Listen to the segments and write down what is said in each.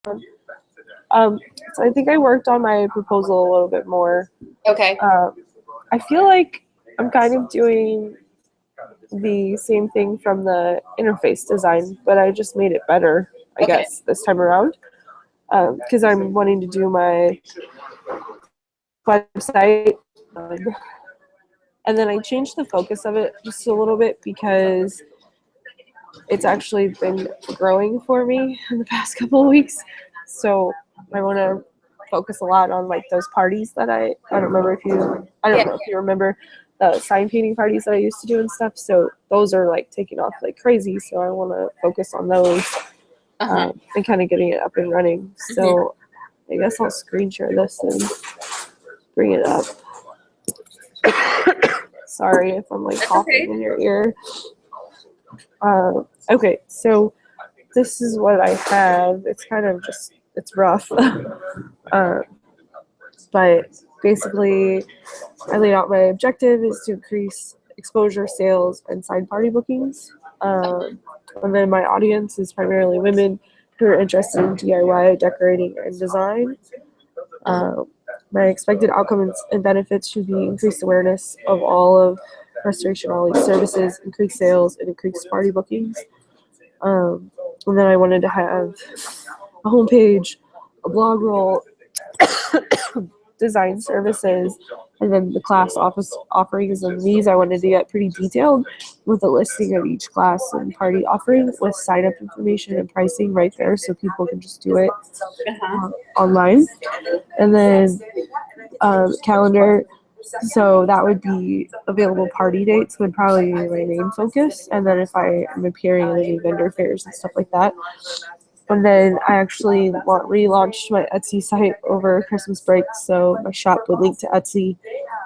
So I think I worked on my proposal a little bit more. Okay. I feel like I'm kind of doing the same thing from the interface design, but I just made it better, I Okay. guess, this time around. Because I'm wanting to do my website. And then I changed the focus of it just a little bit because it's actually been growing for me in the past couple of weeks. So I want to focus a lot on like those parties that I don't remember if you I don't know if you remember the sign painting parties that I used to do and stuff. So those are like taking off like crazy. So I want to focus on those and kind of getting it up and running. So I guess I'll screen share this and bring it up. Sorry if I'm like coughing in your ear. Okay, so this is what I have. It's kind of just, it's rough. But basically, I laid out my objective is to increase exposure, sales, and side party bookings. And then my audience is primarily women who are interested in DIY, decorating, and design. My expected outcomes and benefits should be increased awareness of all of restoration all these services, increased sales, and increased party bookings. And then I wanted to have a homepage, a blog roll, design services, and then the class office offerings. And these I wanted to get pretty detailed with a listing of each class and party offering with sign up information and pricing right there so people can just do it online. And then calendar. So that would be available party dates would probably be my main focus. And then if I am appearing in any vendor fairs and stuff like that. And then I actually relaunched my Etsy site over Christmas break. So my shop would link to Etsy.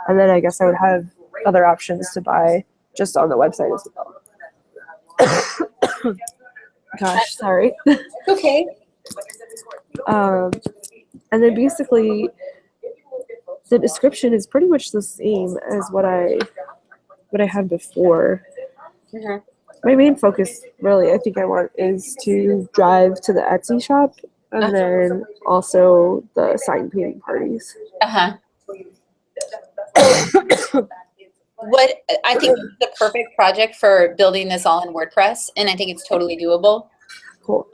And then I guess I would have other options to buy just on the website as well. Gosh, sorry. Okay. And then basically the description is pretty much the same as what I had before. My main focus, really, I think I want is to drive to the Etsy shop and then also the sign painting parties. What I think is the perfect project for building this all in WordPress, and I think it's totally doable. Cool.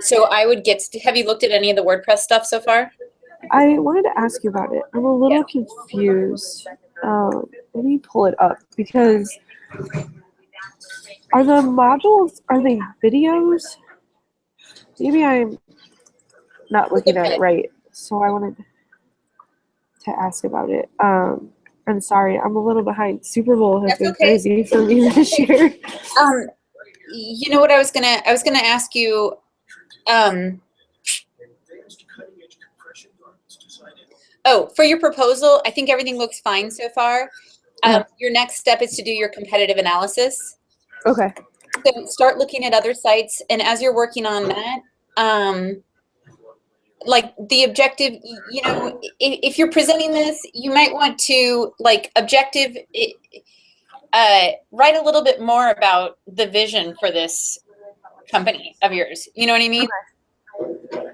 So I would have you looked at any of the WordPress stuff so far? I wanted to ask you about it. I'm a little confused. Let me pull it up because are the modules, are they videos? Maybe I'm not looking at it right. So I wanted to ask about it. I'm sorry, I'm a little behind. Super Bowl has been crazy for me this year. You know what I was gonna ask you. For your proposal, I think everything looks fine so far. Your next step is to do your competitive analysis. Okay. So start looking at other sites, and as you're working on that, like the objective, you know, if you're presenting this, you might want to like objective, write a little bit more about the vision for this company of yours. You know what I mean? Okay.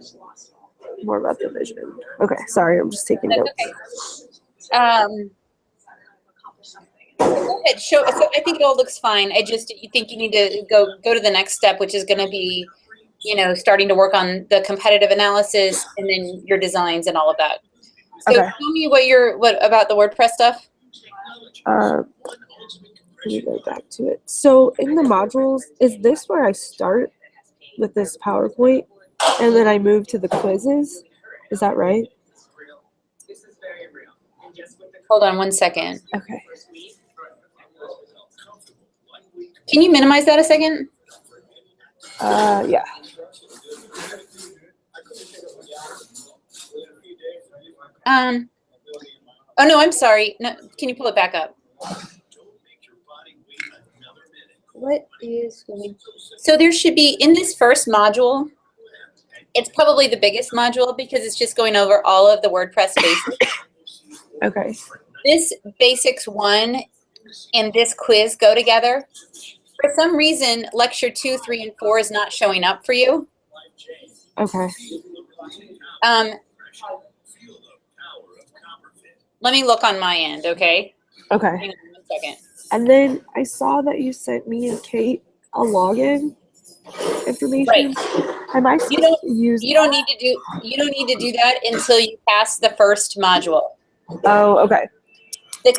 More about the vision. Okay, sorry, I'm just taking notes. Okay. Go ahead. So I think it all looks fine. I just think you need to go to the next step, which is going to be, you know, starting to work on the competitive analysis and then your designs and all of that. So tell me what about the WordPress stuff? Let me go back to it. So in the modules, is this where I start with this PowerPoint and then I move to the quizzes? Is that right? Hold on one second. Okay. Can you minimize that a second? Yeah. Oh no, I'm sorry. No, can you pull it back up? What is going? So there should be in this first module. It's probably the biggest module because it's just going over all of the WordPress basics. Okay. This basics 1 and this quiz go together. For some reason, lecture 2, 3, and 4 is not showing up for you. Okay. Let me look on my end, okay? Okay. Hang on 1 second. And then I saw that you sent me and Kate a login information. Right. Am I supposed to use You don't need to do that until you pass the first module. Oh, okay.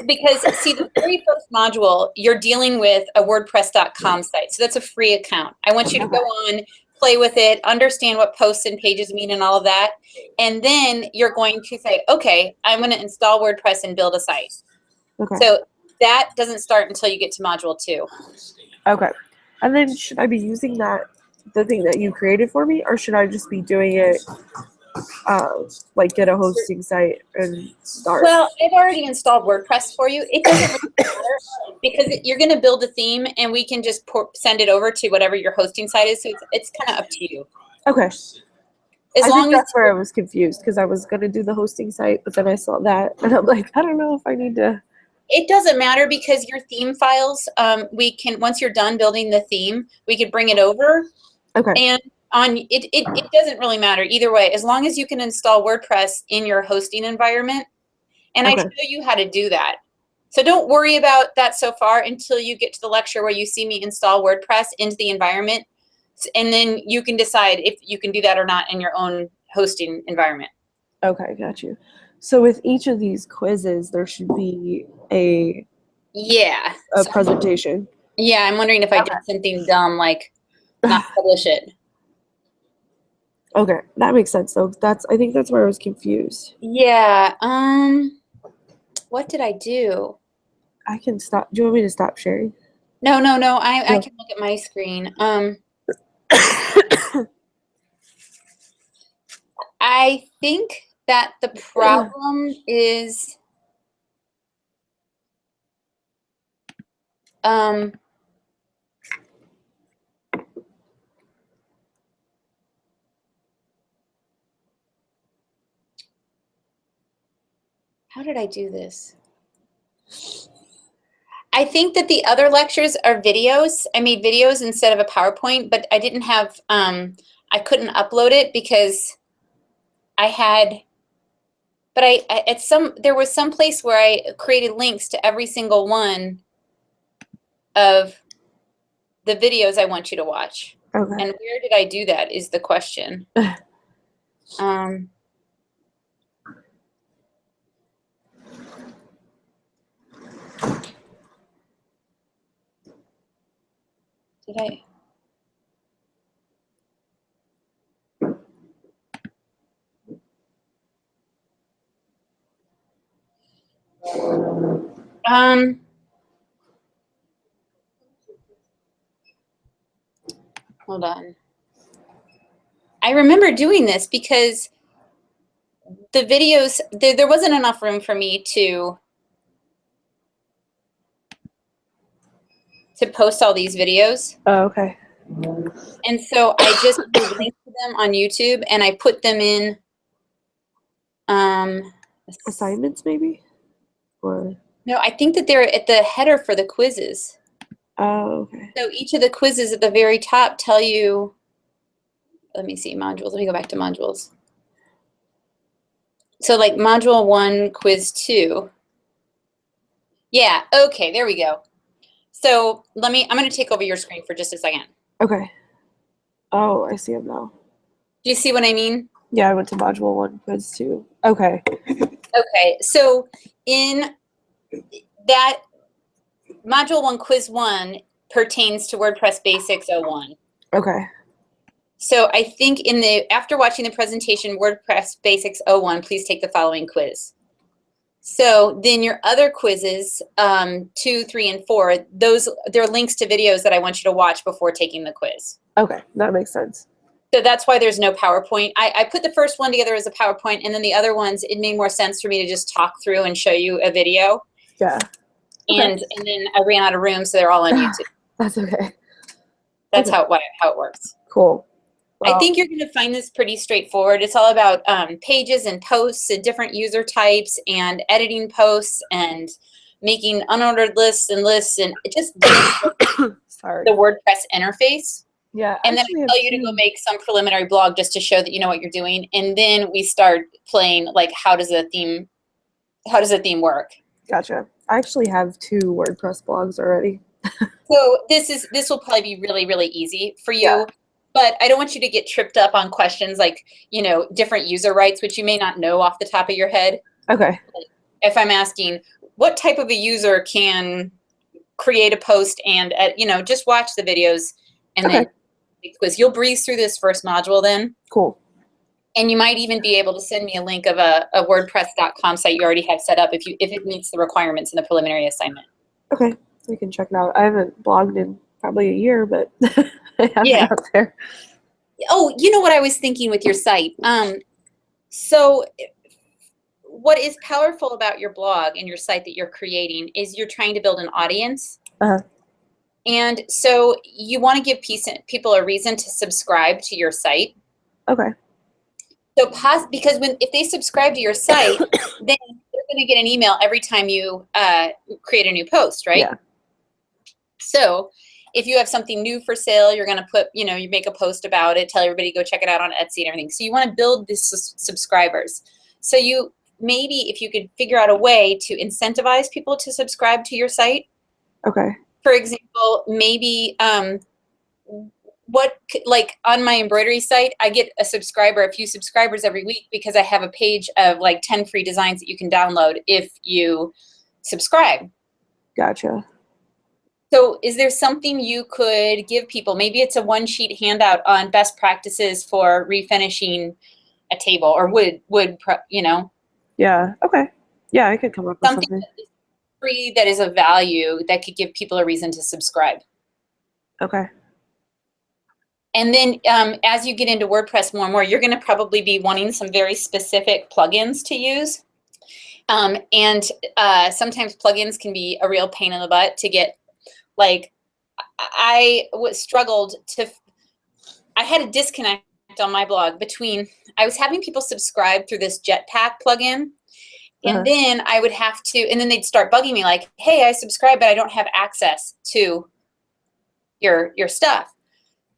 Because see, the very first module, you're dealing with a WordPress.com site. So that's a free account. I want you to go on, play with it, understand what posts and pages mean and all of that. And then you're going to say, okay, I'm going to install WordPress and build a site. Okay. So that doesn't start until you get to module 2. Okay. And then should I be using the thing that you created for me, or should I just be doing it like get a hosting site and start? Well, I've already installed WordPress for you. It doesn't really matter because you're going to build a theme and we can just send it over to whatever your hosting site is. So it's kind of up to you. Okay. As I long think as that's where I was confused because I was going to do the hosting site, but then I saw that and I'm like, I don't know if I need to. it doesn't matter because your theme files, we can, once you're done building the theme, we could bring it over. Okay. And it doesn't really matter either way, as long as you can install WordPress in your hosting environment. And I show you how to do that. So don't worry about that so far until you get to the lecture where you see me install WordPress into the environment. And then you can decide if you can do that or not in your own hosting environment. Okay, got you. So with each of these quizzes, there should be a presentation. Yeah, I'm wondering if I did something dumb like not publish it. Okay, that makes sense. So I think that's where I was confused. Yeah. What did I do? I can stop. Do you want me to stop sharing? No. I can look at my screen. I think that the problem is how did I do this? I think that the other lectures are videos. I made videos instead of a PowerPoint, but I didn't have, I couldn't upload it because I had, but there was some place where I created links to every single one of the videos I want you to watch. Okay. And where did I do that is the question. Did I? Hold on. I remember doing this because the videos, there wasn't enough room for me to post all these videos. Oh, okay. And so I just linked to them on YouTube and I put them in assignments maybe? Or no, I think that they're at the header for the quizzes. Oh, okay. So each of the quizzes at the very top tell you, let me see, modules. Let me go back to modules. So like module 1, quiz 2. Yeah, okay, there we go. So I'm going to take over your screen for just a second. Okay. Oh, I see them now. Do you see what I mean? Yeah, I went to module 1, quiz 2. Okay. Okay, so in that module 1, quiz 1 pertains to WordPress Basics 01. Okay. So I think after watching the presentation, WordPress Basics 01, please take the following quiz. So then your other quizzes, 2, 3, and 4, they're links to videos that I want you to watch before taking the quiz. Okay, that makes sense. So that's why there's no PowerPoint. I put the first one together as a PowerPoint, and then the other ones, it made more sense for me to just talk through and show you a video. Yeah. Okay. And then I ran out of room, so they're all on YouTube. That's okay. That's how it works. Cool. Wow. I think you're going to find this pretty straightforward. It's all about pages and posts and different user types and editing posts and making unordered lists and just the WordPress interface. Yeah, I And then actually I have tell you to go two. make some preliminary blog just to show that you know what you're doing. And then we start playing like how does the theme work? Gotcha. I actually have two WordPress blogs already. So this will probably be really, really easy for Yeah. you. But I don't want you to get tripped up on questions like, different user rights, which you may not know off the top of your head. Okay. If I'm asking what type of a user can create a post and, just watch the videos and Okay. then quiz. You'll breeze through this first module then. Cool. And you might even be able to send me a link of a WordPress.com site you already have set up if it meets the requirements in the preliminary assignment. Okay. We can check it out. I haven't blogged in probably a year, but I have Yeah. it out there. Oh, you know what I was thinking with your site? So what is powerful about your blog and your site that you're creating is you're trying to build an audience. Uh-huh. And so you want to give people a reason to subscribe to your site. Okay. So because if they subscribe to your site, then they're going to get an email every time you create a new post, right? Yeah. So if you have something new for sale, you're going to put, you make a post about it, tell everybody go check it out on Etsy and everything. So you want to build these subscribers. So maybe if you could figure out a way to incentivize people to subscribe to your site. Okay. For example, maybe like on my embroidery site, I get a few subscribers every week because I have a page of like 10 free designs that you can download if you subscribe. Gotcha. So is there something you could give people? Maybe it's a one-sheet handout on best practices for refinishing a table or wood, Yeah. Okay. Yeah, I could come up with something something. that is free that is of value that could give people a reason to subscribe. Okay. And then as you get into WordPress more and more, you're going to probably be wanting some very specific plugins to use. And sometimes plugins can be a real pain in the butt to get. Like I had a disconnect on my blog between, I was having people subscribe through this Jetpack plugin. And Uh-huh. then I would have to, and then they'd start bugging me like, hey, I subscribed, but I don't have access to your stuff.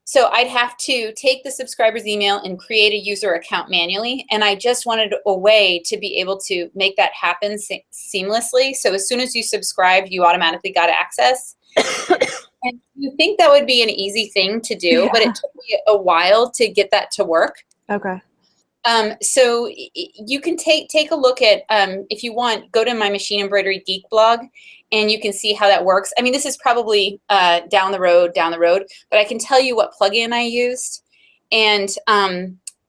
So I'd have to take the subscriber's email and create a user account manually. And I just wanted a way to be able to make that happen seamlessly. So as soon as you subscribed, you automatically got access. And you think that would be an easy thing to do, Yeah. but it took me a while to get that to work. Okay. So you can take a look at, if you want, go to my Machine Embroidery Geek blog, and you can see how that works. I mean, this is probably down the road, but I can tell you what plugin I used. And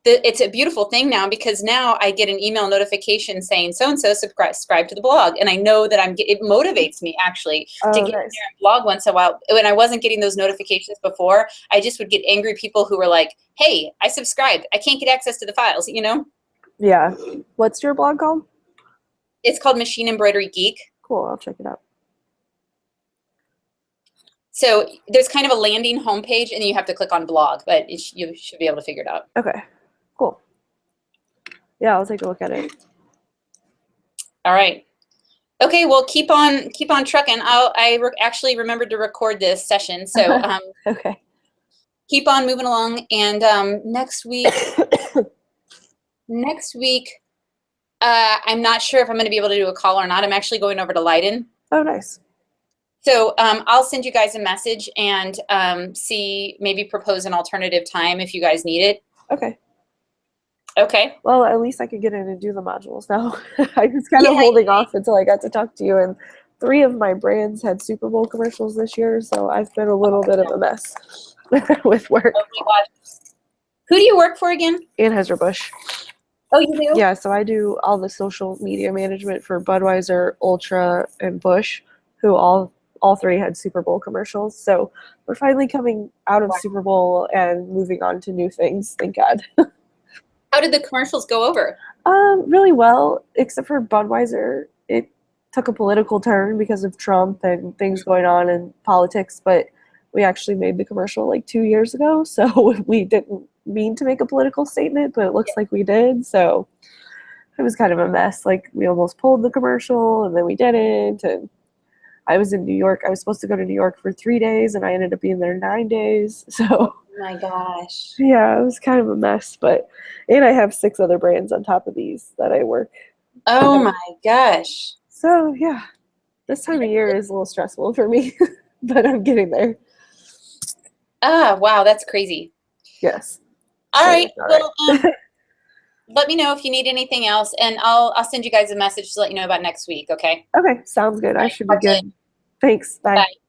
it's a beautiful thing now because now I get an email notification saying so-and-so subscribe to the blog. And I know that it motivates me actually to get in there and blog once in a while. When I wasn't getting those notifications before, I just would get angry people who were like, hey, I subscribed. I can't get access to the files, Yeah. What's your blog called? It's called Machine Embroidery Geek. Cool. I'll check it out. So there's kind of a landing homepage, and then you have to click on blog, but you should be able to figure it out. Okay. Cool. Yeah, I'll take a look at it. All right. Okay, well, keep on trucking. I actually remembered to record this session, so Okay. keep on moving along. And next week, I'm not sure if I'm going to be able to do a call or not. I'm actually going over to Leiden. Oh, nice. So I'll send you guys a message and maybe propose an alternative time if you guys need it. Okay. Okay. Well, at least I could get in and do the modules now. I was kind of holding off until I got to talk to you, and 3 of my brands had Super Bowl commercials this year, so I've been a little bit of a mess with work. Oh my gosh. Who do you work for again? Anheuser-Busch. Oh, you do? Yeah, so I do all the social media management for Budweiser, Ultra, and Busch, who all 3 had Super Bowl commercials. So we're finally coming out of Super Bowl and moving on to new things, thank God. How did the commercials go over? Really well, except for Budweiser. It took a political turn because of Trump and things going on in politics, but we actually made the commercial like 2 years ago, so we didn't mean to make a political statement, but it looks like we did, so it was kind of a mess. Like, we almost pulled the commercial, and then we didn't, and I was in New York. I was supposed to go to New York for 3 days, and I ended up being there 9 days. So My gosh. yeah, it was kind of a mess. But and I have 6 other brands on top of these that I work. Oh my gosh. So yeah, this time of year is a little stressful for me, but I'm getting there. Ah, wow, that's crazy. Yes. All But right. it's all Well, right. let me know if you need anything else, and I'll send you guys a message to let you know about next week. Okay. Okay, sounds good. All I right, should be talk to you later. good. Thanks. Bye. Bye.